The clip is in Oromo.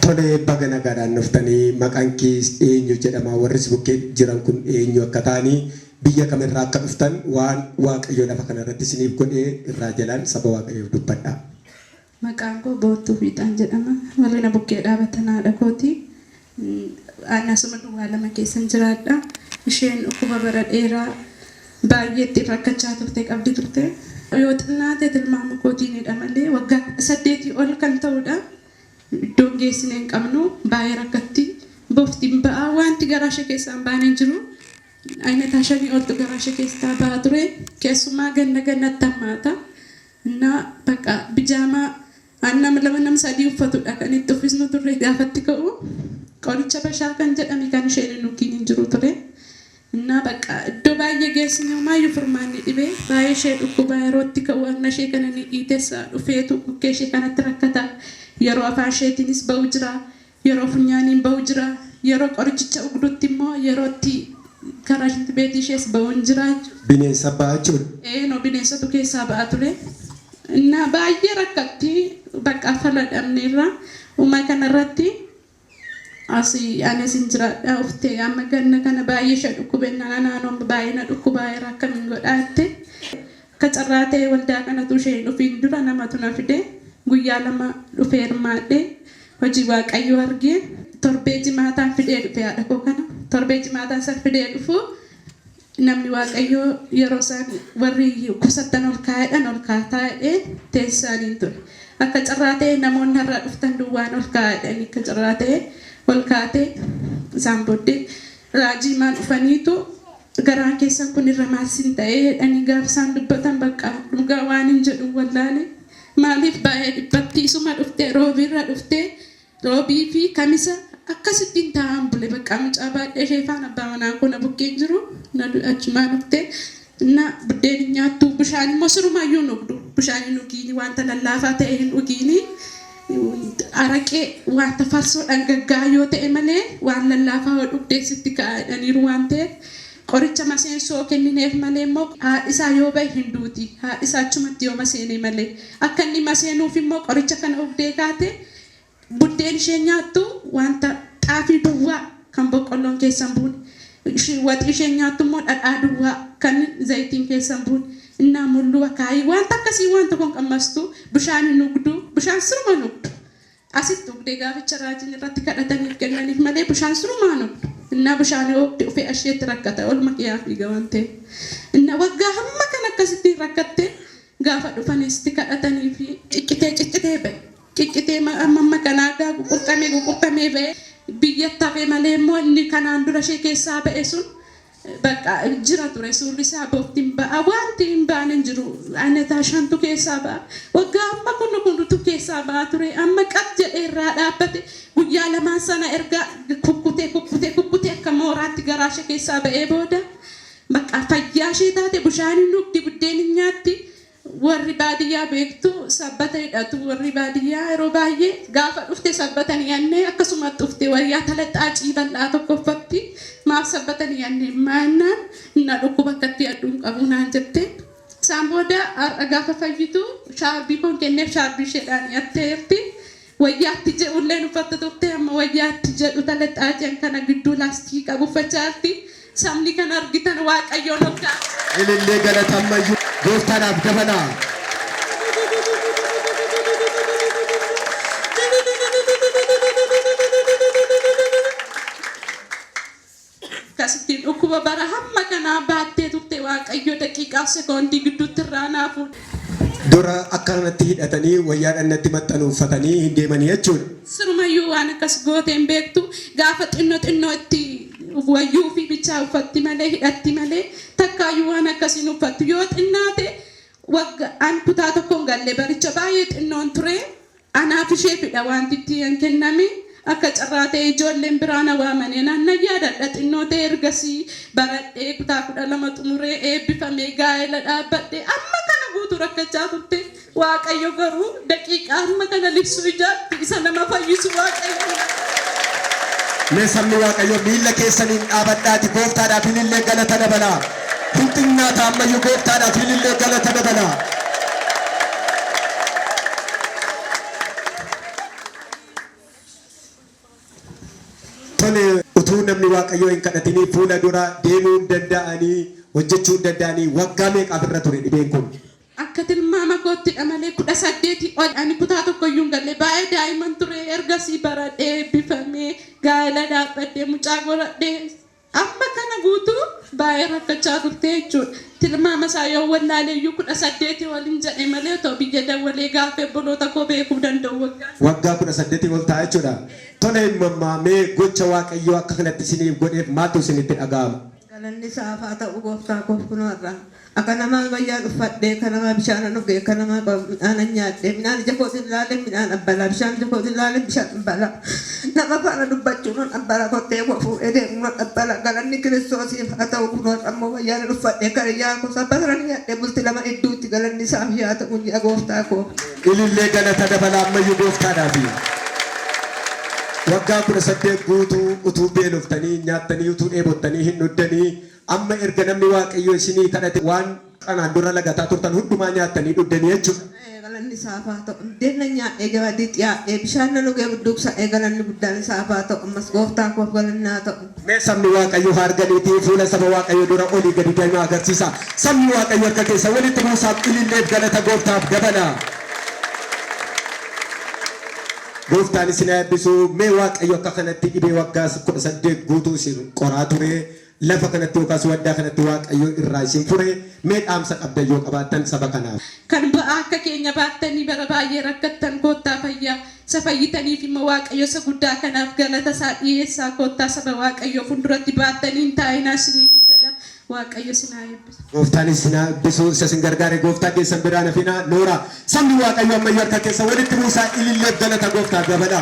Tole bagana gaadhaan dhuftanii maqaan kees eenyu jedhama warri bukkee jiran kun eenyu akka ta'anii biyya kamirraa akka dhuftan waan waaqayyo lafa kanarratti isiniif godhee irraa jalaan saba waaqayyoof dubbadha. Maqaan koo Boontuu Fiixaan jedhama. Warreen bukkee dhaabatan haadha kooti. Aanasuma duwwaa lama keessan jiraadha. Isheen dhukkuba bara dheeraa baay'eetti rakkachaa turte qabdi turte. Yoo xinnaate tilmaama kootiinidha malee waggaa 8 ol kan ta'udha. Iddoon geessine hin qabnu baay'ee rakkatti booftiin ba'aa wanti garaa ishee keessaan baanee jiru ayinataa 5 oltu garaa ishee keessaa ba'aa ture keessumaa gannatti hammaata እና በቃ ቢጃማ አናም ለምንም ሳዲ uffatuudha kan itti uffisnu turre gaafatti ka'u qoricha bashaa kan jedhame kan isheen nukiin hin jiru ture እና በቃ iddoo baay'ee geessine maayyuu furmaanni dhibee baay'ee ishee dhukkuba yerootti ka'u anna ishee kana ni dhiitessa dhufeetu bukkee ishee kanatti rakkata yeroo afaan isheetiinis ba'u jira yeroo funyaaniin ba'u jira yeroo qorichicha ugdutti immoo yerootti karaa shinti beetii ishees ba'uun jira bineensa ba'aa jiru no bineensatu keessaa ba'aa ture እና baay'ee rakkatti bakka faladhamneerra uma kanarratti asii anis hin jiraadha uftee amma ganna kana baay'ee ishee dhukkubennaa naannoon baay'ee na dhukkubaa'eera akkamiin godhaatte akka carraa ta'e waldaa kanatu isheen dhufiin dura namatu na fide guyyaa lama dhufee hirmaadhe hojii waaqayyoo argee torbee jimaataan fidee dhufe haadha koo kana torbee jimaataan san fidee dhufu namni waaqayyoo yeroo isaan warri kusattan ol kaa'edhaan ol kaa'ee teessaaniin ture akka carraa ta'e namoonni har'a dhuftan duwwaan ol kaa'edhaan akka carraa ta'e ol kaa'ee isaan booddee raajii maan dhufaniitu garaa keessan kun irra maasiin ta'ee jedhanii gaafa isaan dubbatan bakka dhugaa waan hin jedhu wallaale maaliif baay'ee dhibbatti isuma dhuftee roobiirra dhuftee roobii fi kamisa akkasittiin taa'an bule bakka mucaa baay'ee ishee faana abbaa manaa kun bukkeen jiru na achumaan dhuftee na buddeen nyaattu bishaan immoo sirumayyuu nugdu bishaan hin dhugiini wanta lallaafaa ta'e hin dhugiini araqee wanta farsoo dhangaggaa yoo ta'e malee waan lallaafaa yoo dhugdee sitti kaa'aniiru waan ta'eef qoricha maseensoo kennineef malee immoo haadhisaa yoo bahe hin duuti haadhisaa achumatti yoo maseene malee akka inni maseenuuf immoo qoricha kana dhugdee kaate buddeen ishee nyaattu wanta xaafii duwwaa kan boqqolloon keessan buune waxii ishee nyaattu immoo dhadhaa duwwaa kan zayitiin keessan buune innaa mulluu akaayii wanta akkasii wanta kun qammastu bishaan nugdu bishaan siruma nugdu asitti dhugdee gaaficha raajiin irratti kadhataniif kennaniif malee bishaan siruma nugdu innaa bishaan oobdi ufee asheetti rakkata olma qiyaa fiiga waan ta'eef innaa waggaa hamma kan akkasitti rakkatte gaafa dhufanisti kadhatanii fi ciccitee bahe ciccitee amma kanaa gaa gurqurtamee bahe biyyatti hafee malee immoo inni kanaan dura ishee keessaa ba'e sun bakka jira ture suurri isaa booftiin ba'a wanti hin baane hin jiru ayinataa 5tu keessaa ba'a waggaa amma kun keessaa ba'a ture amma qab jedhee irraa dhaabbate guyyaa lamaan sana erga kukkutee akka mooraatti garaa ishee keessaa ba'ee booda bakka fayyaa ishee taate bishaan nugdi buddeen nyaatti warri baadiyyaa beektu sabbata hidhatu warri baadiyyaa yeroo baay'ee gaafa dhufte sabbatanii yannee akkasumatti dhufte wayyaa talaxaacii bal'aa tokko uffatti maaf sabbatanii yannee maannaan na dhukkuba akkatti adduun qabu naan jette isaan booda gaafa fayyitu shaarbii kun kenneef shaarbii isheedhaan yatteerti wayyaatti jedhulleen uffatta turte amma wayyaatti jedhu talaxaacii kana gidduu laastikii qabu uffachaatti sabni kan argitan waaqayyoon hoggaa ilillee galatammayyuu gooftaadhaaf dabalaa kasittiin dhukkuba bara hamma kanaa baattee turte waaqayyo daqiiqaaf sekoondii gidduutti irraa naafu dura akkanatti hidhatanii wayyaa dhannatti maxxanuu uffatanii hin deemanii jechuudha sirumayyuu waan akkas gooteen beektu gaafa xinnoo itti wayyuu fi bichaa uffatti malee hidhatti malee takkaayyuu waan akkasiin uffattu yoo xinnaate waggaan kutaa tokkoon galle baricha baay'ee xinnoon ture anaaf ishee fidha wanti itti kenname akka carraa ta'e ijoolleen biraan waamanii naanna yaadadha xinnoo ta'e ergasii baradhee kutaa 12 xumuree eebbifamee gaa'ela dhaabbadhe amma kana guutuu rakkachaa turte waaqayyo garuu daqiiqaa amma kana libsuu ijaatti isa nama Mee sabni waaqayyo miilla keessaniin dhaabadhaati gooftaadhaaf ilillee galata dabala. Hundinnaa taammayyuu gooftaadhaaf ilillee galata dabala. Tole utuu namni waaqayyo hin kadhatinii fuula dura deemuu danda'anii hojjechuu danda'anii waggaa meeqaaf irra ture dhibeen kun? Akka tilmaama kootti malee 18 ol ani kutaa tokkoyyuu hin galle baay'ee daa'imman ture ergasii baradhee eebbifamee gaa'ela dhaabbadhee mucaa godhadhee amma kana guutuu baay'ee rakkachaa turte jechuudha. Tilmaama isaa yoo wallaaleeyyuu 18 waliin jedhe malee otoo biyya dawwalee gaafa obboloota koo beekuu danda'u waggaa 18 ol ta'a jechuudha. Tole mammaa mee gocha waaqayyoo akka kanatti isiniif godheef maaltu isinitti dhaga'ama? Galanni saafaa ta'u gooftaa koof kunoorra. Akka nama wayyaa uffadhee kan nama bishaan dhugee kan nama midhaan nyaadhee midhaan ija kootiin ilaalee midhaan abbalaa bishaan ija kootiin ilaalee bishaan abbalaa nama faana dubbachuun abbalaa kottee fuudhee deemuun abbalaa galanni kiristoosiif haa ta'u kunoorra ammoo wayyaa uffadhee kan iyyaa gosa basaran nyaadhee bulti lama idduutti galanni saafii haa ta'u ji'a gooftaa koo. Ilillee galata dabala ammayyuu gooftaadhaafi. Waggaa 18 guutuu utuu beeloftanii nyaattanii utuu dheebottanii hin dhuddanii amma erga namni waaqayyo isinii kadhate waan kanaan dura lagataa turtan hundumaa nyaattanii dhuddanii jechuudha. Galanni saafaa ta'u deemna nyaadhee gabaadii xiyaadhee bishaan na dhugee budduuqsa galanni guddaan saafaa ta'u ammas gooftaa koof galanni haa ta'u. Mee sabni waaqayyo harganiitii fuula saba waaqayyo dura olii gadi deemaa agarsiisa. Sabni waaqayyo harka keessa walitti buusaaf ililleef galata gooftaaf dabala. Gooftaan isin eebbisu mee waaqayyo akka kanatti dhibee waggaa 18 guutuu isin qoraa ture lafa kanatti yookaas waddaa kanatti waaqayyo irraa isin fure mee dhaamsa qabda yoo qabaattan saba kanaaf. Kan ba'aa akka keenya baattanii bara baay'ee rakkattan koottaa fayyaa isa fayyitaniif immoo waaqayyo isa guddaa kanaaf galata isaa dhiyeessaa koottaa saba waaqayyo fuulduratti baattanii hin taa'inaa isiniin jedha waaqayyo sinaa eebbisu. Gooftaan isin eebbisu isa isin gargaare gooftaa keessan biraan hafina noora sabni waaqayyo ammayyuu harka keessa walitti buusaa ililleef galata gooftaa dabala.